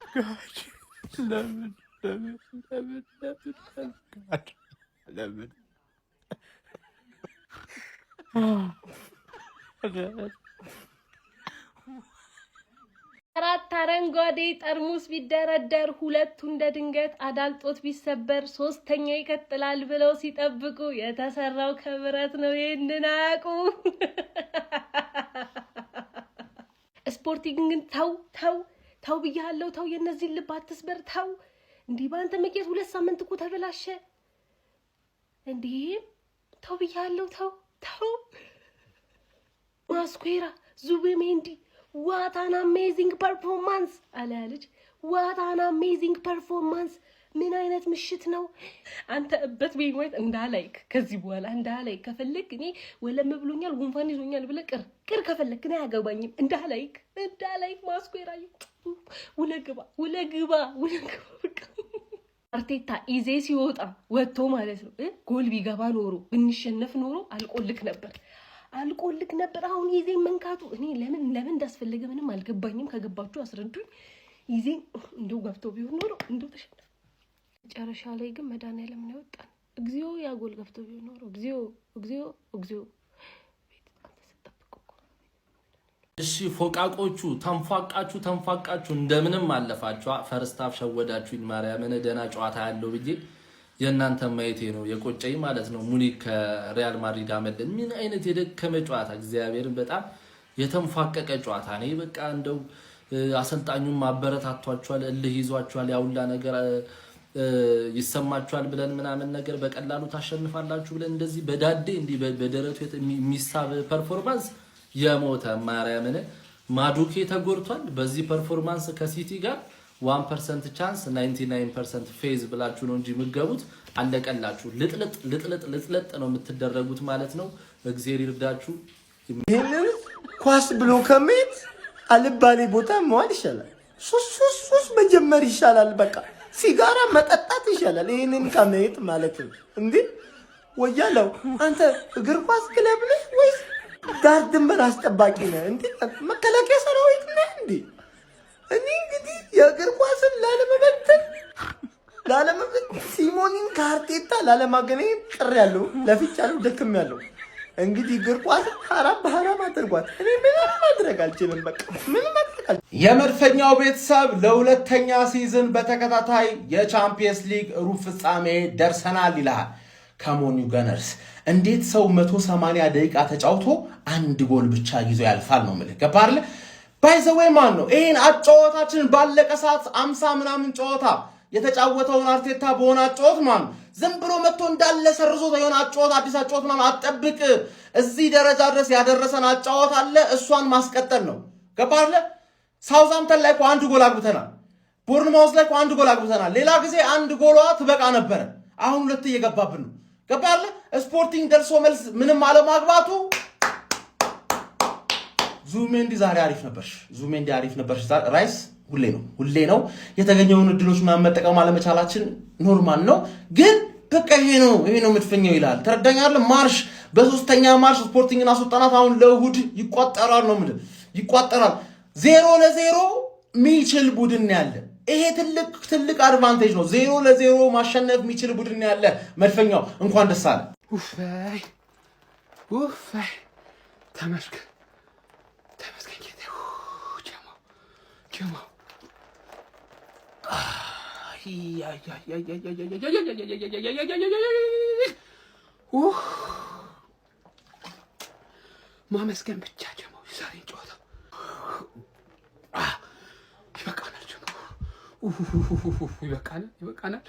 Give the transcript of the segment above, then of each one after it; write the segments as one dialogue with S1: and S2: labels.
S1: God. Lemon. God. Lemon. Oh, God.
S2: አራት አረንጓዴ ጠርሙስ ቢደረደር ሁለቱ እንደ ድንገት አዳልጦት ቢሰበር ሶስተኛው ይቀጥላል ብለው ሲጠብቁ የተሰራው ከብረት ነው። ይሄንን አያውቁ። ስፖርቲንግን ተው ብያለሁ። ተው የነዚህን ልብ አትስበር። ተው እንዲህ ባንተ ምክንያት 2 ሳምንት እኮ ተበላሸ። እንዴ ተው ብያለሁ። ተው ማስኩዌራ ዙቢሜንዲ what an amazing performance አለ ልጅ። what an amazing performance ምን አይነት ምሽት ነው አንተ እበት ቢሞት እንዳላይክ ከዚህ በኋላ እንዳላይክ ከፈለክ እኔ ወለም ብሎኛል ጉንፋን ይዞኛል ብለህ ቅር ከፈለክ እኔ አያገባኝም። እንዳላይክ ማስኩዌራ ውለግባ አርቴታ ኢዜ ሲወጣ ወጥቶ ማለት ነው ጎል ቢገባ ኖሮ ብንሸነፍ ኖሮ አልቆልክ ነበር። አሁን ይዜ መንካቱ እኔ ለምን እንዳስፈለገ ምንም አልገባኝም። ከገባችሁ አስረዱኝ። ይዜ እንደው ገብቶ ቢሆን ኖሮ እንደው ተሸነፈ። መጨረሻ ላይ ግን መድኃኒዓለም ነው ያወጣን። እግዚኦ ያጎል ገብቶ ቢሆን ኖሮ እግዚኦ
S3: እሺ ፎቃቆቹ ተንፋቃችሁ እንደምንም አለፋችሁ። ፈርስት ሃፍ ሸወዳችሁኝ። ማርያምን ደህና ጨዋታ ያለው ብዬ የእናንተ ማየቴ ነው የቆጨኝ ማለት ነው። ሙኒክ ከሪያል ማድሪድ አመለኝ። ምን አይነት የደከመ ጨዋታ፣ እግዚአብሔርን በጣም የተንፋቀቀ ጨዋታ ነው። በቃ እንደው አሰልጣኙም ማበረታቷቸዋል፣ እልህ ይዟቸዋል፣ ያውላ ነገር ይሰማቸዋል ብለን ምናምን ነገር በቀላሉ ታሸንፋላችሁ ብለን እንደዚህ በዳዴ እንዲህ በደረቱ የሚሳብ ፐርፎርማንስ የሞተ ማርያምን ማዱኬ ተጎርቷል። በዚህ ፐርፎርማንስ ከሲቲ ጋር 1% ቻንስ 99% ፌዝ ብላችሁ ነው እንጂ ምገቡት አለቀላችሁ። ልጥልጥ ነው የምትደረጉት ማለት ነው። እግዚአብሔር ይርዳችሁ።
S4: ይሄንን ኳስ ብሎ ከመሄድ አልባሌ ቦታ መዋል ይሻላል። ሱስ መጀመር ይሻላል። በቃ ሲጋራ መጠጣት ይሻላል ይሄንን ከመሄድ ማለት ነው። እንዴ ወያለው አንተ እግር ኳስ ክለብ ነህ ወይስ ዳር ድንበር አስጠባቂ ነህ? እንዴ መከላከያ ሰራዊት ነህ እንዴ? እኔ እንግዲህ የእግር ኳስን ላለመበተን ሲሞኒን ከአርቴታ ላለማገናኘት ጥር ያለው ለፍቻ ያለው ደክም ያለው እንግዲህ እግር ኳስ ሐራም አድርጓት። እኔ ምንም ማድረግ አልችልም። በቃ ምንም ማድረግ አልችልም።
S5: የመድፈኛው ቤተሰብ ለሁለተኛ ሲዝን በተከታታይ የቻምፒየንስ ሊግ ሩብ ፍጻሜ ደርሰናል ይላል ከሞኒው ገነርስ። እንዴት ሰው 180 ደቂቃ ተጫውቶ አንድ ጎል ብቻ ይዞ ያልፋል ነው ማለት ገባርለ ባይዘዌይ ማን ነው ይሄን አጫወታችን ባለቀ ሰዓት 50 ምናምን ጨዋታ የተጫወተውን አርቴታ በሆነ አጫወት ማን ዝም ብሎ መጥቶ እንዳለ ሰርዞ የሆነ አጫወት አዲስ አጫወት ማን አጠብቅ። እዚህ ደረጃ ድረስ ያደረሰን አጫወት አለ፣ እሷን ማስቀጠል ነው ገባርለ። ሳውዛምተን ላይ አንድ ጎል አግብተናል፣ ቦርንማውዝ ላይ አንድ ጎል አግብተናል። ሌላ ጊዜ አንድ ጎሏ ትበቃ ነበር፣ አሁን ሁለት እየገባብን ነው ገባርለ። ስፖርቲንግ ደርሶ መልስ ምንም አለማግባቱ ዙቢሜንዲ ዛሬ አሪፍ ነበርሽ። ራይስ ሁሌ ነው የተገኘውን እድሎች መጠቀም አለመቻላችን ኖርማል ነው። ግን በቃ ይሄ ነው መድፈኛው ይላል። ተረዳኛለህ? ማርሽ በሶስተኛ ማርሽ ስፖርቲንግና አስወጣናት። አሁን ለእሑድ ይቋጠራል ነው ማለት ይቋጠራል። 0-0 የሚችል ቡድን ያለ ይሄ ትልቅ አድቫንቴጅ ነው። 0-0 ማሸነፍ የሚችል ቡድን ያለ መድፈኛው እንኳን ደስ አለ።
S1: ተመስገን ማመስገን ብቻ ጀማው ዛሬን ጨዋታ ይበቃናል።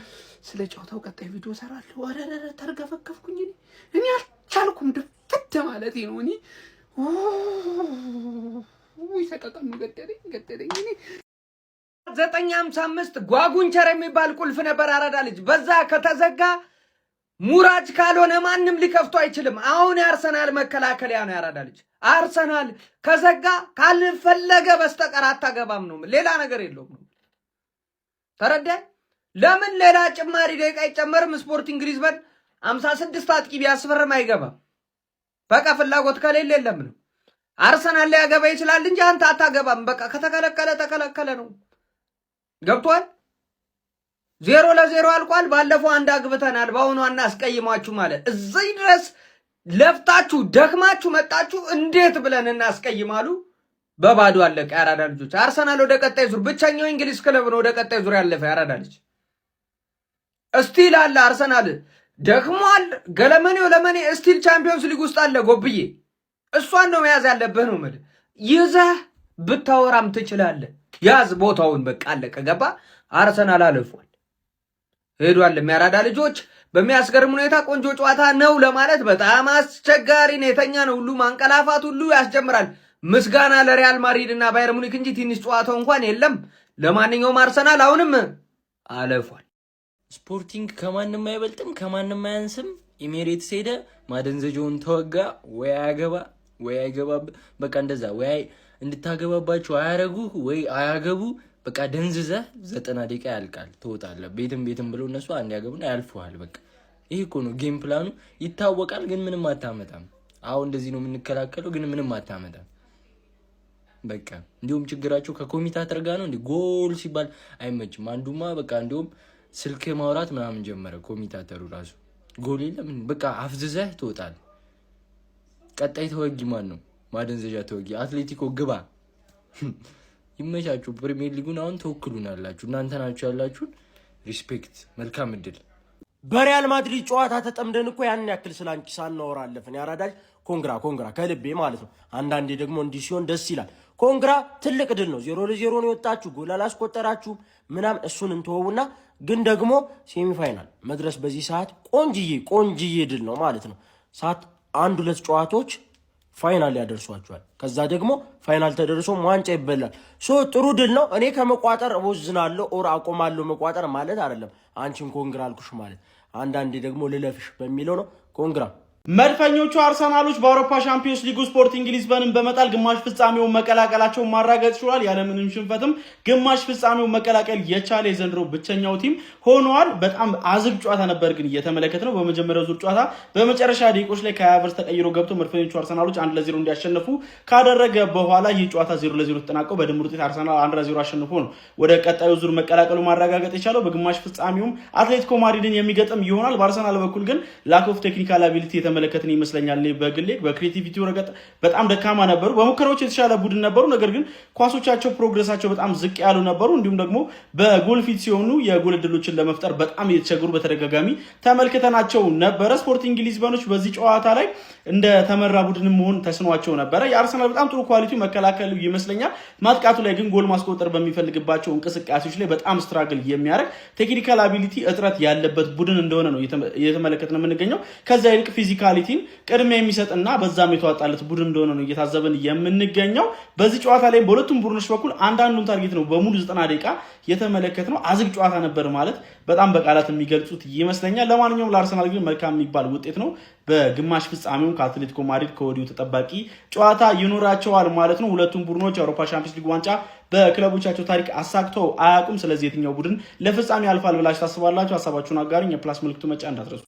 S1: ስለ ጨዋታው ቀጣይ ቪዲዮ ሰራለሁ። ወረረ ተርገፈከፍኩኝ እኔ አልቻልኩም። ድፍት ማለት ነው እኔ ተቀቀም ገደለኝ እኔ 955 ጓጉንቸር የሚባል ቁልፍ ነበር አራዳ ልጅ። በዛ ከተዘጋ ሙራጅ ካልሆነ ማንም ሊከፍቶ አይችልም። አሁን የአርሰናል መከላከያ ነው ያራዳ ልጅ። አርሰናል ከዘጋ ካልፈለገ በስተቀር አታገባም ነው፣ ሌላ ነገር የለውም። ተረዳይ? ለምን ሌላ ጭማሪ ደቂቃ አይጨመርም? ስፖርቲንግ ሊዝበን 56 አጥቂ ቢያስፈርም አይገባም። በቃ ፍላጎት ከሌለ የለም ነው። አርሰናል ሊያገባ ይችላል እንጂ አንተ አታገባም። በቃ ከተከለከለ ተከለከለ ነው። ገብቷል። 0-0 አልቋል። ባለፈው አንድ አግብተናል፣ በአሁኑ እናስቀይማችሁ ማለት እዚህ ድረስ ለፍታችሁ ደክማችሁ መጣችሁ። እንዴት ብለን እናስቀይማሉ? በባዶ አለቀ። ያራዳ ልጆች አርሰናል ወደ ቀጣይ ዙር ብቸኛው እንግሊዝ ክለብ ነው ወደ ቀጣይ ዙር ያለፈ። ያራዳ ልጅ እስቲል አለ አርሰናል ደክሟል። ገለመኔው ለመኔ እስቲል ቻምፒዮንስ ሊግ ውስጥ አለ። ጎብዬ እሷን ነው መያዝ ያለብህ ነው የምልህ። ይዘህ ብታወራም ትችላለህ። ያዝ ቦታውን በቃ አለቀ። ገባ። አርሰናል አልፏል ሄዷል። የሚያራዳ ልጆች በሚያስገርም ሁኔታ ቆንጆ ጨዋታ ነው ለማለት በጣም አስቸጋሪ ነው። የተኛ ነው ሁሉ ማንቀላፋት ሁሉ ያስጀምራል። ምስጋና ለሪያል ማድሪድ እና ባየር ሙኒክ እንጂ ትንሽ ጨዋታው እንኳን የለም። ለማንኛውም አርሰናል አሁንም አልፏል።
S6: ስፖርቲንግ ከማንም አይበልጥም ከማንም አያንስም። ኤሜሬትስ ሄደ፣ ማደንዘጃውን ተወጋ። ወይ አያገባ ወይ አይገባ፣ በቃ እንደዛ። ወይ እንድታገባባቸው አያረጉ ወይ አያገቡ። በቃ ደንዝዘህ 90 ደቂቃ ያልቃል፣ ትወጣለህ። ቤትም ብሎ እነሱ አንድ ያገቡና ያልፈዋል። በቃ ይሄ እኮ ነው ጌም ፕላኑ። ይታወቃል፣ ግን ምንም አታመጣም። አሁን እንደዚህ ነው የምንከላከለው፣ ግን ምንም አታመጣም። በቃ እንዲሁም ችግራቸው ከኮሚታተር ጋር ነው። እንዲ ጎል ሲባል አይመችም። አንዱማ በቃ እንዲሁም ስልክ ማውራት ምናምን ጀመረ። ኮሚታተሩ ራሱ ጎል የለም በቃ አፍዝዘህ ትወጣል። ቀጣይ ተወጊ ማን ነው? ማደንዘጃ ተወጊ አትሌቲኮ ግባ። ይመቻችሁ። ፕሪሚየር ሊጉን አሁን ተወክሉናላችሁ። እናንተ ናችሁ ያላችሁን። ሪስፔክት። መልካም እድል።
S4: በሪያል ማድሪድ ጨዋታ ተጠምደን እኮ ያን ያክል ስላንቺ ሳናወራ አለፈን። ያራዳጅ ኮንግራ ከልቤ ማለት ነው። አንዳንዴ ደግሞ እንዲህ ሲሆን ደስ ይላል። ኮንግራ ትልቅ ድል ነው። 0-0 ነው የወጣችሁ፣ ጎል አላስቆጠራችሁም ምናምን፣ እሱን እንተወውና ግን ደግሞ ሴሚፋይናል መድረስ በዚህ ሰዓት ቆንጅዬ ድል ነው ማለት ነው። ሰዓት 1-2 ጨዋታዎች ፋይናል ያደርሷቸዋል። ከዛ ደግሞ ፋይናል ተደርሶ ዋንጫ ይበላል። ጥሩ ድል ነው። እኔ ከመቋጠር ወዝናለሁ ኦር አቆማለሁ መቋጠር ማለት አይደለም። አንቺን ኮንግራ አልኩሽ ማለት አንዳንዴ ደግሞ ልለፍሽ በሚለው ነው። ኮንግራ
S5: መድፈኞቹ አርሰናሎች በአውሮፓ ሻምፒዮንስ ሊግ ስፖርቲንግ ሊዝበንን በመጣል ግማሽ ፍጻሜውን መቀላቀላቸውን ማረጋገጥ ችሏል። ያለምንም ሽንፈትም ግማሽ ፍጻሜውን መቀላቀል የቻለ የዘንድሮ ብቸኛው ቲም ሆኗል። በጣም አዝግ ጨዋታ ነበር ግን እየተመለከት ነው። በመጀመሪያው ዙር ጨዋታ በመጨረሻ ደቂቆች ላይ ከሃቨርትዝ ተቀይሮ ገብቶ መድፈኞቹ አርሰናሎች 1-0 እንዲያሸንፉ ካደረገ በኋላ ይህ ጨዋታ 0-0 ተጠናቀው በድምር ውጤት አርሰናል 1-0 አሸንፎ ነው ወደ ቀጣዩ ዙር መቀላቀሉ ማረጋገጥ የቻለው። በግማሽ ፍጻሜውም አትሌቲኮ ማድሪድን የሚገጥም ይሆናል። በአርሰናል በኩል ግን ላክ ኦፍ ቴክኒካል አቢሊቲ የተመለከትን ይመስለኛል። በግሌ በክሬቲቪቲው ረገጥ በጣም ደካማ ነበሩ። በሙከራዎች የተሻለ ቡድን ነበሩ፣ ነገር ግን ኳሶቻቸው ፕሮግረሳቸው በጣም ዝቅ ያሉ ነበሩ። እንዲሁም ደግሞ በጎል ፊት ሲሆኑ የጎል እድሎችን ለመፍጠር በጣም እየተቸገሩ በተደጋጋሚ ተመልክተናቸው ነበረ። ስፖርቲንግ ሊዝበኖች በዚህ ጨዋታ ላይ እንደ ተመራ ቡድን መሆን ተስኗቸው ነበረ። የአርሰናል በጣም ጥሩ ኳሊቲ መከላከሉ ይመስለኛል። ማጥቃቱ ላይ ግን ጎል ማስቆጠር በሚፈልግባቸው እንቅስቃሴዎች ላይ በጣም ስትራግል የሚያደርግ ቴክኒካል አቢሊቲ እጥረት ያለበት ቡድን እንደሆነ ነው እየተመለከትን የምንገኘው። ከዛ ይልቅ ፊዚካሊቲን ቅድሚያ የሚሰጥና በዛም የተዋጣለት ቡድን እንደሆነ ነው እየታዘብን የምንገኘው። በዚህ ጨዋታ ላይ በሁለቱም ቡድኖች በኩል አንዳንዱን ታርጌት ነው በሙሉ 90 ደቂቃ የተመለከትነው። አዝግ ጨዋታ ነበር ማለት በጣም በቃላት የሚገልጹት ይመስለኛል። ለማንኛውም ለአርሰናል ግን መልካም የሚባል ውጤት ነው። በግማሽ ፍጻሜውን ከአትሌቲኮ ማድሪድ ከወዲሁ ተጠባቂ ጨዋታ ይኖራቸዋል ማለት ነው። ሁለቱም ቡድኖች የአውሮፓ ሻምፒዮንስ ሊግ ዋንጫ በክለቦቻቸው ታሪክ አሳክተው አያውቁም። ስለዚህ የትኛው ቡድን ለፍጻሜ ያልፋል ብላችሁ ታስባላችሁ? ሀሳባችሁን አጋሩኝ። የፕላስ ምልክቱ መጫ እንዳትረሱ።